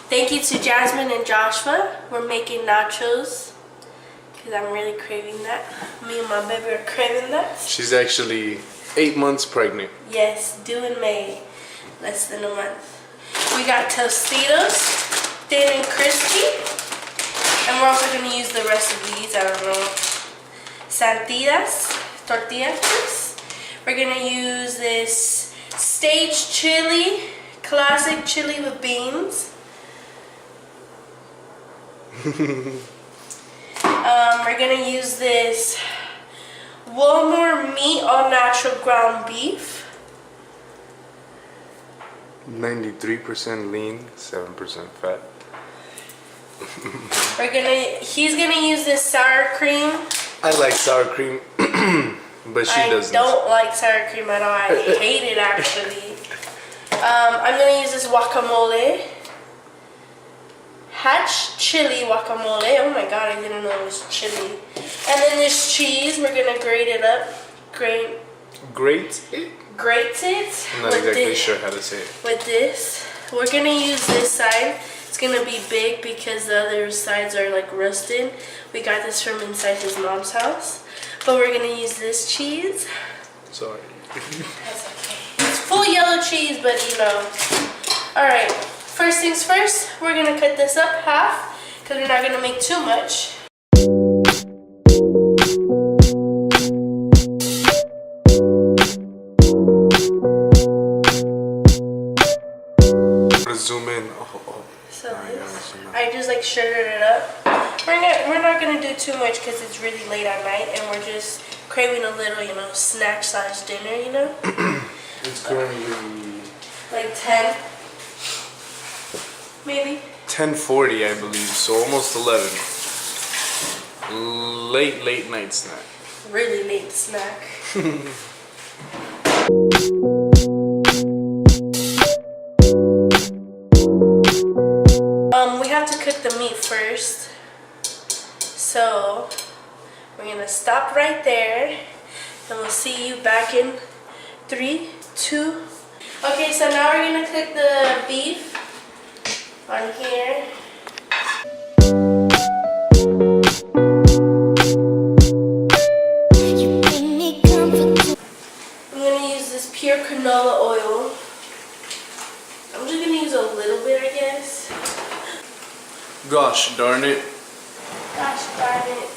Thank you to Jasmine and Joshua. We're making nachos because I'm really craving that. Me and my baby are craving that. She's actually 8 months pregnant. Yes, due in May. Less than a month. We got Tostitos, thin and crispy. And we're also going to use the rest of these. I don't know. Santitas, tortillas. We're going to use this stage chili, classic chili with beans. We're going to use this whomever meat all natural ground beef. 93% lean, 7% fat. He's gonna use this sour cream. I like sour cream, but she doesn't. I don't like sour cream at all. I hate it actually. I'm gonna use this guacamole. Hatch chili guacamole. Oh my god, I didn't know it was chili. And then this cheese, we're gonna grate it up. Grate it. I'm not exactly sure how to say it. With this, we're gonna use this side. It's gonna be big because the other sides are like rusted. We got this from inside his mom's house. But we're gonna use this cheese. Sorry. That's okay. It's full yellow cheese, but you know. Alright, first things first, we're gonna cut this up half because we're not gonna make too much. Zoom in. So I just like shredded it up. We're not gonna do too much because it's really late at night and we're just craving a little, you know, snack slash dinner, you know. It's currently like 10, maybe. 10:40, I believe. So almost 11. Late night snack. Really late snack. We have to cook the meat first. So we're gonna stop right there and we'll see you back in 3, 2. Okay, so now we're gonna cook the beef on here. I'm gonna use this pure canola oil. I'm just gonna use a little bit, I guess. Gosh darn it. Gosh darn it.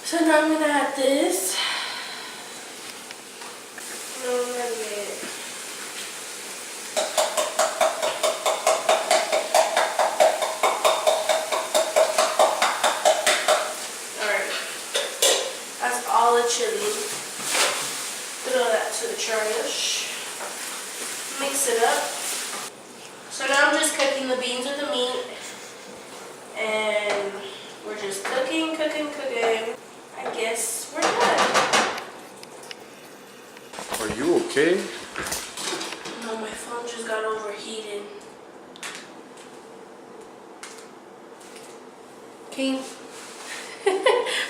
So now I'm gonna add this. Alright. That's all the chili. Throw that to the trash. Mix it up. So now I'm just cooking the beans with the meat. And we're just cooking. I guess we're done. Are you okay? No, my phone just got overheated.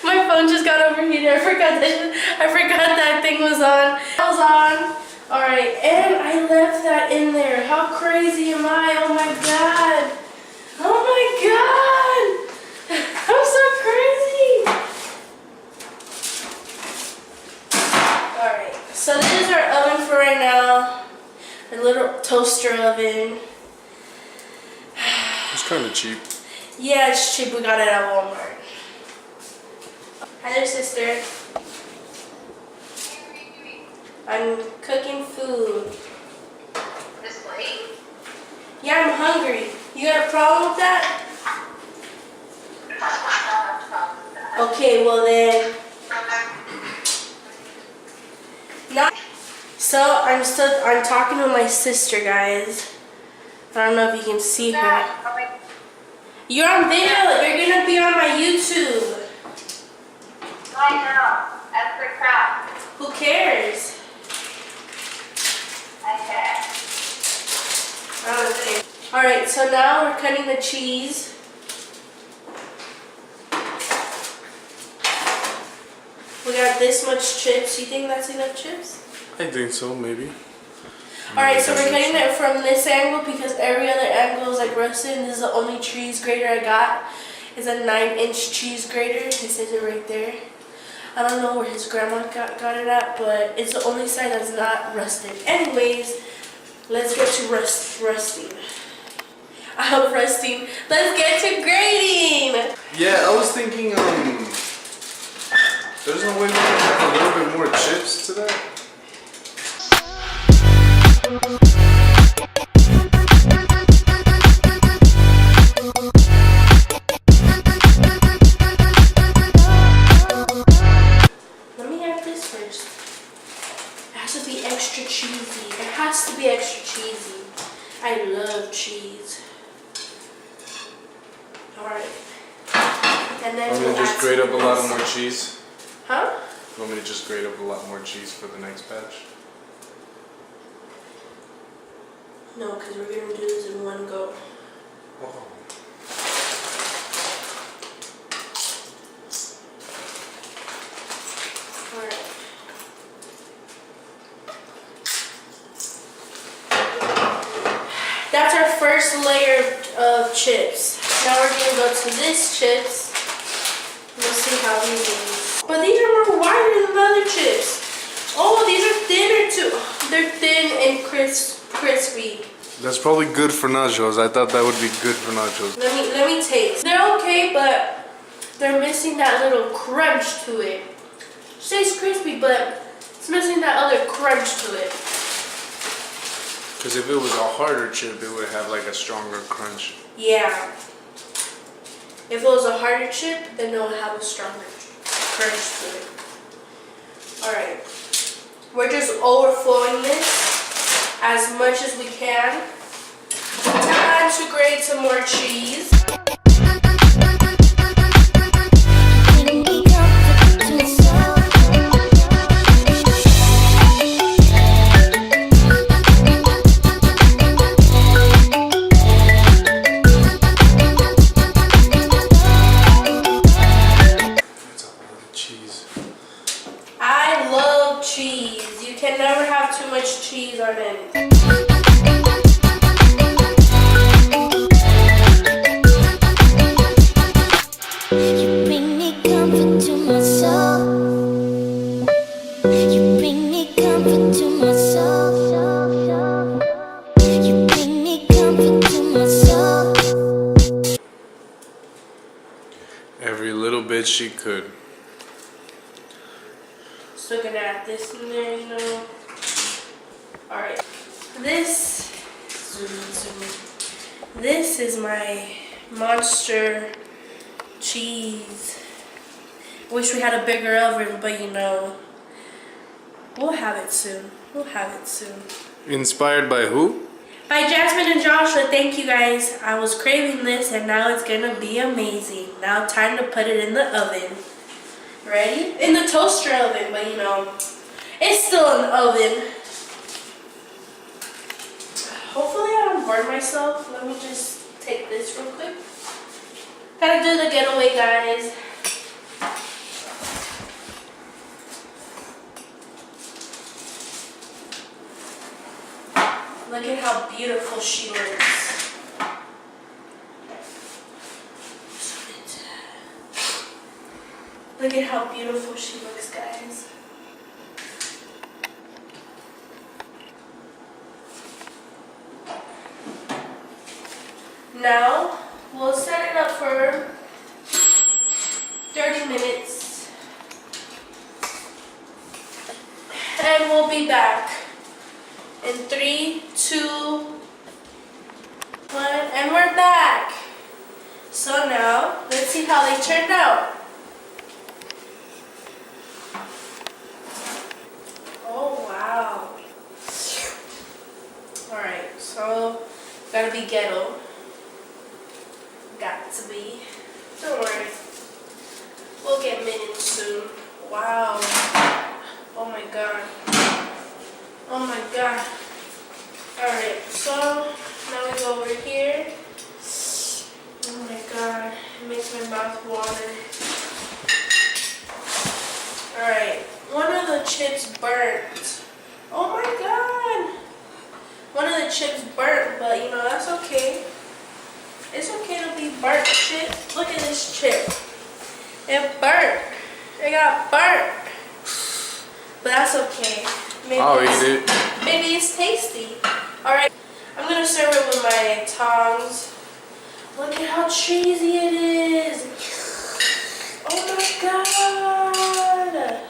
My phone just got overheated. I forgot that thing was on. That was on. Alright, and I left that in there. How crazy am I? Oh my god. Oh my god. I'm so crazy. Alright, so this is our oven for right now. A little toaster oven. It's kind of cheap. Yeah, it's cheap. We got it at Walmart. Hi there, sister. I'm cooking food. This late? Yeah, I'm hungry. You got a problem with that? Okay, well then. Now, so I'm talking to my sister, guys. I don't know if you can see her. You're on video. You're gonna be on my YouTube. I know. That's the crap. Who cares? Okay. I don't care. All right, so now we're cutting the cheese. We got this much chips. You think that's enough chips? I think so, maybe. Alright, so we're cutting it from this angle because every other angle is like rusted, and this is the only cheese grater I got. It's a 9-inch cheese grater. It says it right there. I don't know where his grandma got it at, but it's the only side that's not rusted. Anyways, let's get to rusting. Rusting. Let's get to grating. Yeah, I was thinking, there's no way we can add a little bit more chips to that? Let me add this first. It has to be extra cheesy. It has to be extra cheesy. I love cheese. Alright. And then Want me to just grate up a lot more cheese? Huh? Want me to just grate up a lot more cheese for the next batch? No, because we're going to do this in one go. Oh. Alright. That's our first layer of chips. Now we're going to go to this chips. We'll see how these are. But these are more wider than the other chips. Oh, these are thinner too. They're thin and crispy. That's probably good for nachos. I thought that would be good for nachos. Let me taste. They're okay, but they're missing that little crunch to it. It stays crispy, but it's missing that other crunch to it. Because if it was a harder chip, it would have like a stronger crunch. Yeah. If it was a harder chip, then it would have a stronger crunch to it. Alright. We're just overflowing this as much as we can. Time to grate some more cheese. I love cheese. You can never have too much cheese on anything. You bring me comfort to my soul. You bring me comfort to my soul. You bring me comfort to my soul. Every little bit she could. Still gonna add this in there, you know. Alright. This is my monster cheese. Wish we had a bigger oven, but you know, we'll have it soon. We'll have it soon. Inspired by who? By Jasmine and Joshua. Thank you guys. I was craving this and now it's gonna be amazing. Now time to put it in the oven. Ready? In the toaster oven, but you know, it's still in the oven. Hopefully I don't burn myself. Let me just take this real quick. Gotta do the getaway, guys. Look at how beautiful she looks. Look at how beautiful she looks, guys. Now, we'll set it up for 30 minutes. And we'll be back in 3, 2, 1, and we're back. So now, let's see how they turned out. Gotta be ghetto. Got to be. Don't worry. We'll get mittens soon. Wow. Oh my god. Oh my god. Alright, so now we go over here. Oh my god. It makes my mouth water. Alright. One of the chips burnt. Oh my god. One of the chips burnt, but you know, that's okay. It's okay to be burnt chip. Look at this chip. It burnt. It got burnt. But that's okay. Maybe I'll eat it. Maybe it's tasty. Alright. I'm gonna serve it with my tongs. Look at how cheesy it is. Oh my god.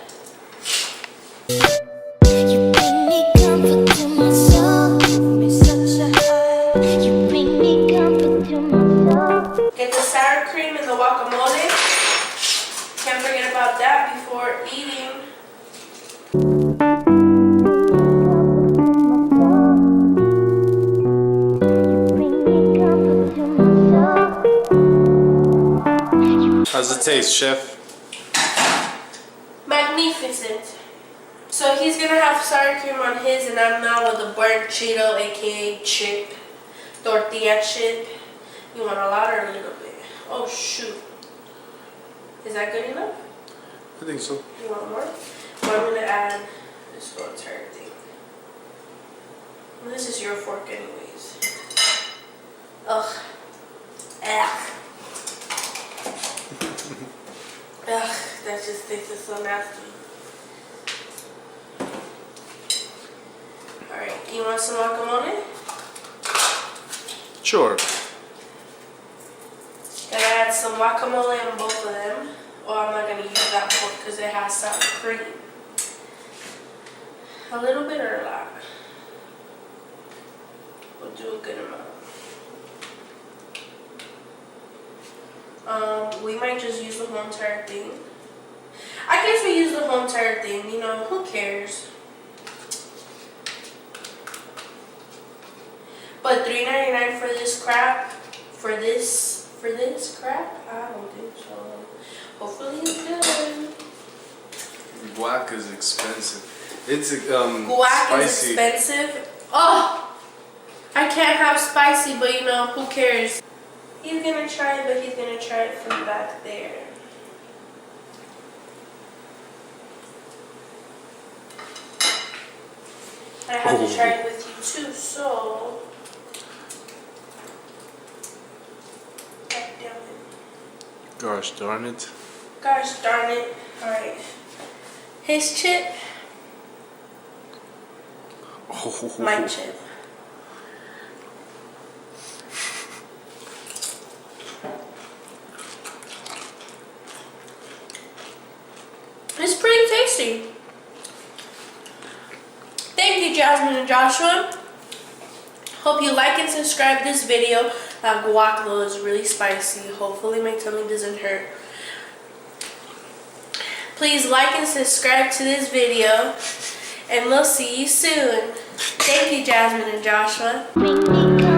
You bring me comfort to my soul. It's such a high. You bring me comfort to my soul. Get the sour cream and the guacamole. Can't forget about that before eating. How's it taste, chef? Magnificent. So he's gonna have sour cream on his, and I'm now with the burnt Cheeto, aka chip, tortilla chip. You want a lot or a little bit? Oh shoot. Is that good enough? I think so. You want more? Well, I'm gonna add this whole entire thing. Well, this is your fork anyways. Ugh. Ugh. Ugh, that just tastes so nasty. Alright, you want some guacamole? Sure. Gotta add some guacamole on both of them. Oh, I'm not gonna use that fork because it has sour cream. A little bit or a lot? We'll do a good amount. We might just use the whole entire thing. I guess we use the whole entire thing, you know, who cares? But $3.99 for this crap, for this crap, I don't think so. Hopefully it's good. Guac is expensive. It's Guac spicy. is expensive. Oh, I can't have spicy, but you know, who cares? He's gonna try it, but he's gonna try it from back there. I have to try it with you too, so. God damn it. Gosh darn it. Gosh darn it. Alright. His chip, Oh. my chip. It's pretty tasty. Thank you, Jasmine and Joshua. Hope you like and subscribe this video. That guac though is really spicy. Hopefully my tummy doesn't hurt. Please like and subscribe to this video. And we'll see you soon. Thank you, Jasmine and Joshua. Bring me comfort.